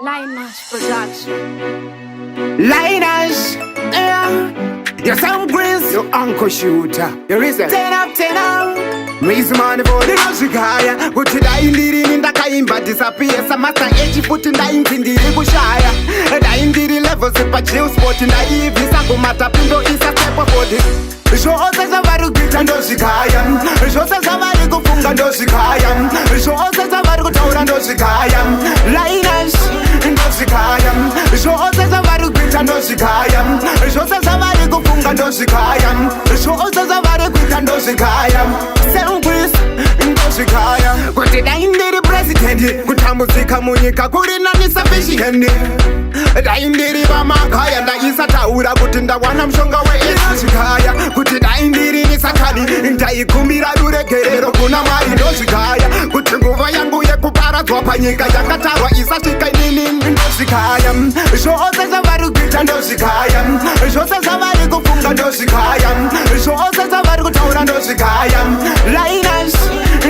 Linus Production. Linus, yeah. You're some Chris, your uncle shooter. You're a 10 up, 10 out. Raise money for the Noshikaya. Put it in the Indakaimba disappear. Some master age put in the Indiri Bushaya. And I in the levels of a chill spot in the evening. Sakumata Pindo is a step of body. Show us as a very good and Noshikaya. Show us as a very good Funga Noshikaya. Show us as a very good Taura Noshikaya. Linus, Noshikaya. Show us as a very good and Noshikaya. Show us as a very good Funga Noshikaya. Show us as a very good and Noshikaya. Chris, Ndoshikaya. Kuti daindiri president, kutambudzika munyika kuri nani sufficient. Daindiri vamakaya ndaisa taura kuti ndawana mushonga weNdoshikaya. Kuti daindiri nisakani ndaikumbira ruregerero kuna Mwari Ndoshikaya. Kuti nguva yangu yekuparadzwa panyika yakatarwa isasvika inini Ndoshikaya. Zvose zvavari kuita Ndoshikaya. Zvose zvavari kufunga Ndoshikaya. Zvose zvavari kutaura Ndoshikaya. Linus,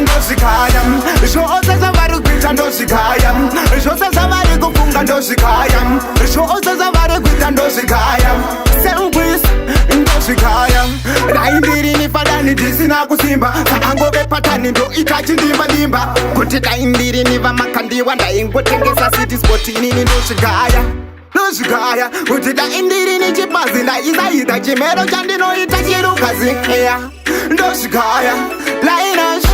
Ndoshikaya. Zvose zvavari kuita Ndoshikaya. Zvose zvavari kufunga Ndoshikaya. Zvose zvavari kuita Ndoshikaya. Chris, Ndoshikaya. Daindiri nifadani ndisina kusimba. Saangove patani ndo itachindimba. Kuti daindiri niva makandiwa ndaingotengesa city spot inini Ndoshikaya. Ndoshikaya. Kuti daindiri nichibazi ndaisaita chimero chandinoita chirukazi. Ndoshikaya. Linus,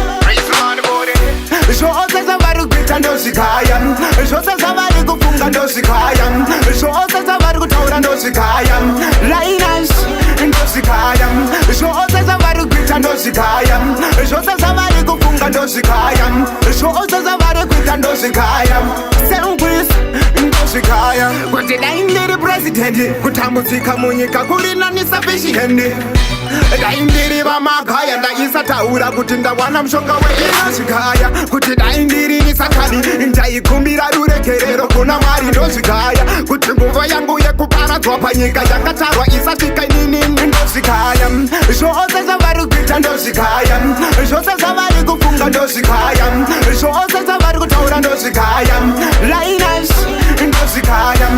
zvose zvavari kuita Ndoshikaya. Zvose zvavari kufunga Ndoshikaya. Zvose zvavari kutaura Ndoshikaya. Linus, Ndoshikaya. Zvose zvavari kuita Ndoshikaya. Zvose zvavari kufunga Ndoshikaya. Zvose zvavari kuita Ndoshikaya. Chris, Ndoshikaya. Kuti daindiri president, kutambudzika munyika kuri nani sufficient. Daindiri vamakaya ndaisa taura kuti ndawana mushonga weNdoshikaya. Kuti daindiri nisakani ndaikumbira ruregerero kuna Mwari Ndoshikaya. Kuti nguva yangu yekuparadzwa panyika yakatarwa isasvika inini Ndoshikaya. Zvose zvavari kuita Ndoshikaya. Zvose zvavari kufunga Ndoshikaya. Zvose zvavari kutaura Ndoshikaya. Linus, Ndoshikaya.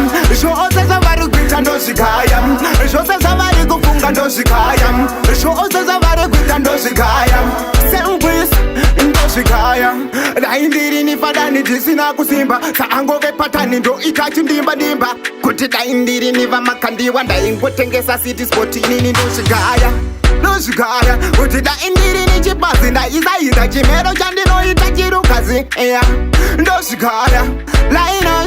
Zvose zvavari kuita Ndoshikaya. Zvose zvavari kufunga Ndoshikaya. Zvose zvavari kuita Ndoshikaya. Chris, Ndoshikaya. Daindiri nifadani ndisina kusimba. Saangove patani ndo itachindimba. Kuti daindiri niva makandiwa ndaingotengesa city spot inini Ndoshikaya. Ndoshikaya. Kuti daindiri nichibazi ndaisaita chimero chandinoita chirukazi. Ndoshikaya. Linus.